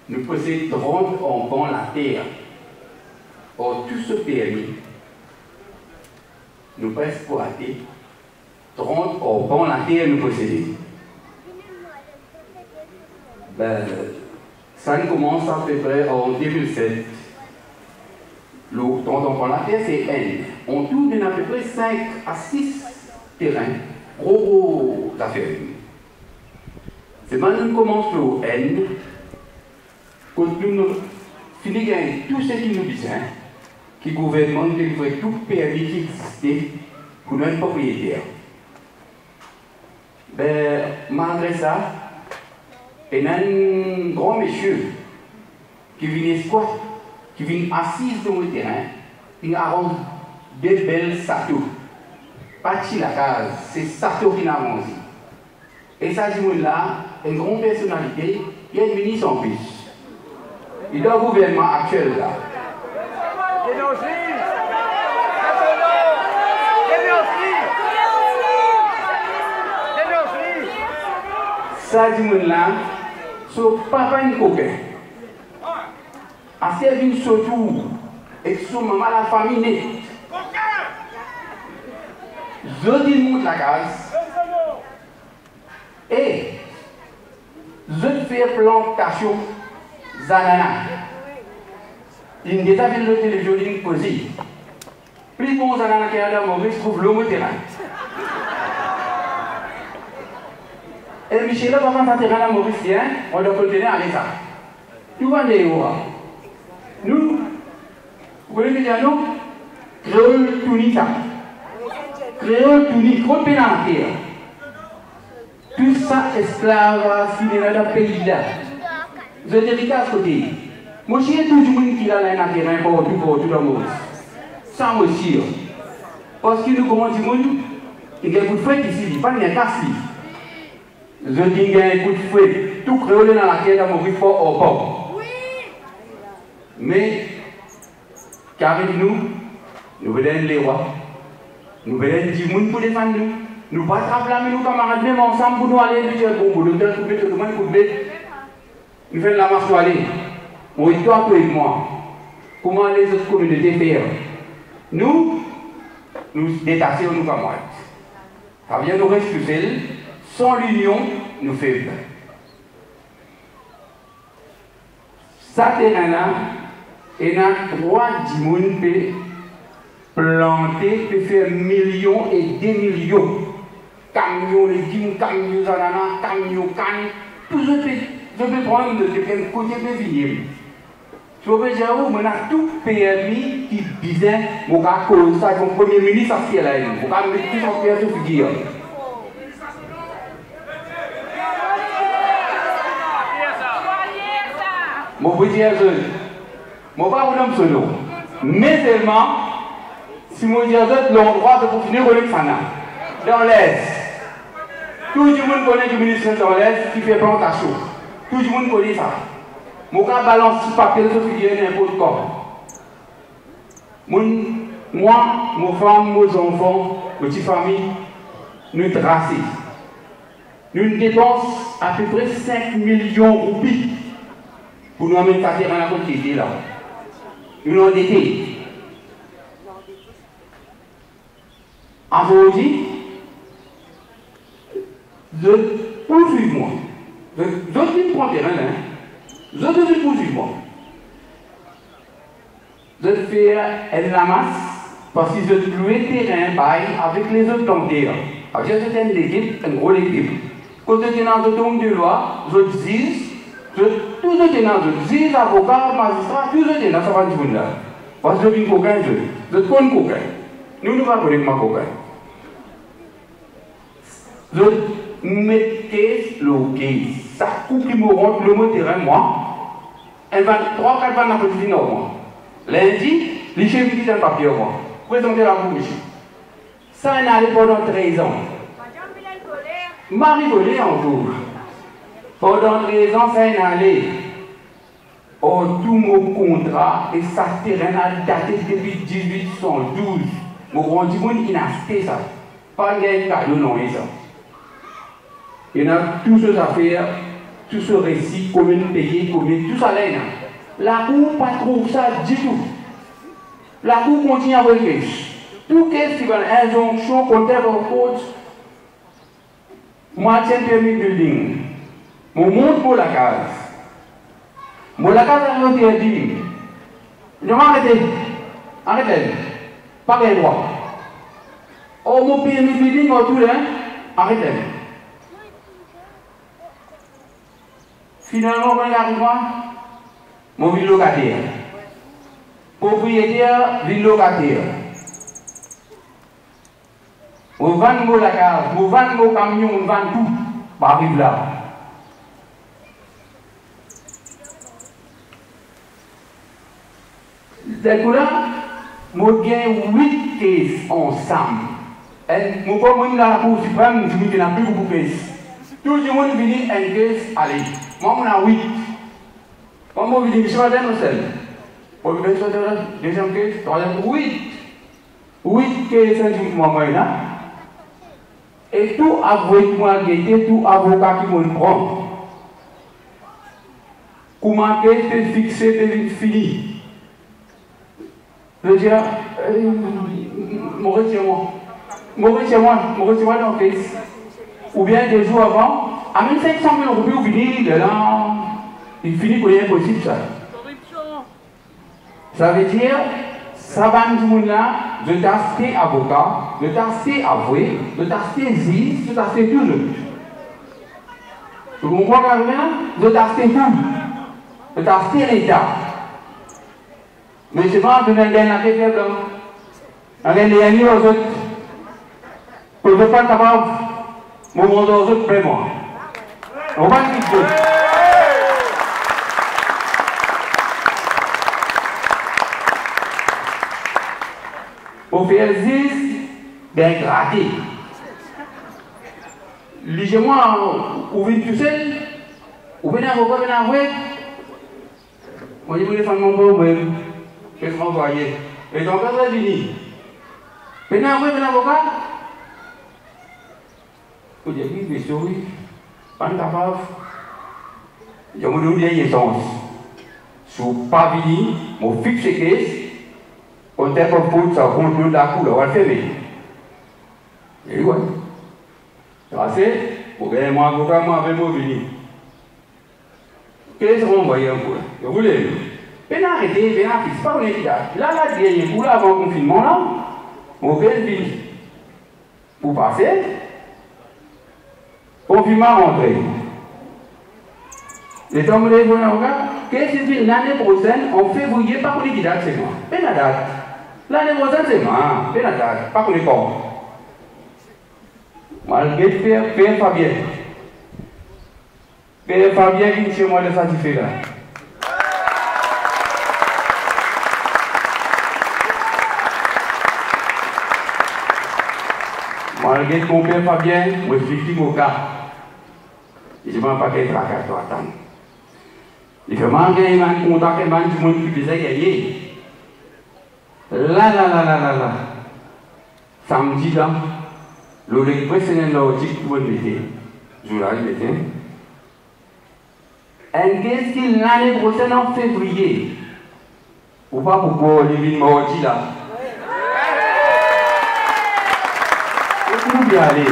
nous possédons 30 enfants la terre. Or, tout ce permis, nous pas exploiter 30 enfants la terre nous posséder. Ben, ça commence à peu près en 2007. Le 30 enfants la terre, c'est N. On tourne à peu près 5 à 6 terrains. Gros affaires. C'est maintenant qu'on commence au N. Quand nous finissons tout ce qui nous dit, qui gouvernement délivre tout permis qui existait pour notre propriétaire. Ben, malgré ça, il y a un grand monsieur qui vient squat, qui vient assis dans le terrain, qui a des belles satos. Pas de la case, c'est sato qui n'a mangé. Et ça, dit là, une grande personnalité, il est venu sans plus. Il est au gouvernement actuel là. Ça dit là, son papa est coquin. A servi surtout et son maman la famille née. Je dis monte la case. Et je fais plantation d'ananas. Il y a des télévisions posées. Plus bon ananas qui est dans Maurice trouve l'homme terrain. Et Michel, là, quand on terrain à Maurice, on doit continuer à aller ça. Tout va aller où? Nous, vous connaissez déjà nous? Créole Tunis. Créole Tunis, trop pénalité. Tout ça, esclave, fini dans le pays là. Je dis à ce côté. Moi, j'ai toujours une qui a là un terrain pour tout le monde. Sans monsieur. Parce que nous, comment on dit, il y a un coup de fouet ici, il n'y a pas de casse. Je dis qu'il y a un coup de fouet. Tout créole dans la terre, dans mon fort au port. Mais, qu'avec nous voulons les rois. Nous voulons 10 personnes pour défendre nous. Nous ne pouvons pas blâmer nos camarades même ensemble pour nous aller dire bon, nous devons couper tout le monde, nous faisons la marche pour aller. On est toi, toi et moi. Comment les autres communautés faire? Nous détacher nos camarades. Ça vient nous refuser. Sans l'union, nous faisons. Ça terrain-là, il y a 3 dimoun peut planter, peut faire millions et des millions. Camions, légumes, camions, ananas, camions, cannes, tout ce que je peux prendre de quel côté de vignes. Je veux dire, on a tout permis qui disait, mon gars, ça, mon premier ministre, ça fait là, mon gars, mettre tout son père sur figure. Mon petit jeune, mon pas vous donne ce nom. Mais seulement, si mon petit jeune l'endroit de pour finir avec Sana, dans l'Est. Tout le monde connaît le ministre dans l'Est qui fait plantation. Tout le monde connaît ça. Mon gars balance ce papier de figure n'importe quoi. Moi, mon femme, mes enfants, mes petites familles, nous tracés. Nous dépensons à peu près 5 millions de roupies pour nous amener à terrain à côté là. Nous endettés. Avant aussi, je poursuis moi. Je ne prends terrain là. Je devais poursuivre moi. Je fais elle ramasse parce que je louais terrain bail avec les autres planteurs. Alors j'étais une équipe, une grosse équipe. Quand j'étais dans le tombe de loi, je dis, tout était dans le juge, avocat, magistrat, tout était dans ce monde là. Parce que je suis coquin, je connais coquin. Nous ne pas connaître ma coquin. Je mettais le gay, ça coupe qui me rentre le mot terrain, moi. 3-4 ans dans le petit nord, moi. Lundi, les chefs disent un papier, moi. Présentez la bouche. Ça, on allait pendant 13 ans. Marie volé en jour. Pendant 13 ans, ça est allé. Or, tout mon contrat et ça terrain a daté depuis 1812. Mon grand monde qui n'a acheté ça. Pas de cadeau, non, ça. Il y a toutes ces affaires tout ce récit, combien nous payer, combien, tout ça là. La Cour pas trouve ça du tout. La Cour continue à vérifier. Tout ce qui va une injonction contre votre code, moi, tiens, permis de building. Mon monte pour la case. Mon la case a été dit. Je vais arrêter. Arrêtez. Pas de droit. Oh, mon permis de building, tout là. Arrêtez. Finalement, on arrive à mon ville locataire. Propriétaire, ville locataire. On vend la case, on vend nos camions, on vend tout. Bah, arrive là. C'est que là, on gagne 8 cases ensemble. Et mon commune dans la Cour suprême, je n'ai plus beaucoup de cases. Tout le monde vient une case, allez. Moi, on a 8. Moi, je dis, je suis madame, deuxième case, troisième, 8. 8 cases, moi, là. Et tout avocat qui était, tout avocat qui me prend. Comment est fixé, c'est fini. Je veux dire, retirez-moi dans le case. Ou bien des jours avant, à même 500 000 roupies, vous finissez de là, il finit pour l'impossible ça. Ça veut dire, ça va nous là, de t'acheter avocat, de t'acheter avoué, de t'acheter juge, de t'acheter tout le monde. Vous comprenez bien? De t'acheter tout. De t'acheter l'État. Mais c'est pas de gagner la tête là. On gagne les amis aux autres. Pour ne pas capable, mon monde aux autres, vraiment. On va le dire. Au faire 10, bien gratté. Lisez-moi, vous venez tout seul, vous venez à vous voir, vous venez à voir. Moi, je voulais faire mon beau, mais je vais m'envoyer. Et donc, quand vous venez, venez à voir, venez à voir. Vous dites, oui, mais oui, pas de capable. Je me donne des essences. Si vous n'êtes pas venu, je fixe les caisses. Quand tu es pour foutre, ça compte la couleur, on va le fermer. Et ouais. C'est pour que moi, avocat, moi, avec moi, venir. Qu'est-ce qu'on voit un peu? Vous voulez? Venez arrêter, venez arrêter, c'est pas qu'on est là. Là, il y a un coup là avant le confinement, là. On vient venir. Pour passer. Confinement rentré. Les temps où les gens qu'est-ce que c'est l'année prochaine, en février, pas qu'on est date, c'est moi. Mais la date. L'année prochaine, c'est moi. Mais la date, pas qu'on est pas. Malgré Père Fabien. Père Fabien vient chez moi de satisfaire là. Malgré mon Père Fabien, moi je suis victime au cas. Je ne sais pas quel tracas doit attendre. Il fait malgré il m'a contacté, il m'a dit que je faisais gagner. Là. Samedi là. Le président nordique pour le métier, jour-là, il mettait. Et qu'est-ce qu'il l'année prochaine en février? Ou pas pourquoi il vient mardi là? Où vous y allez?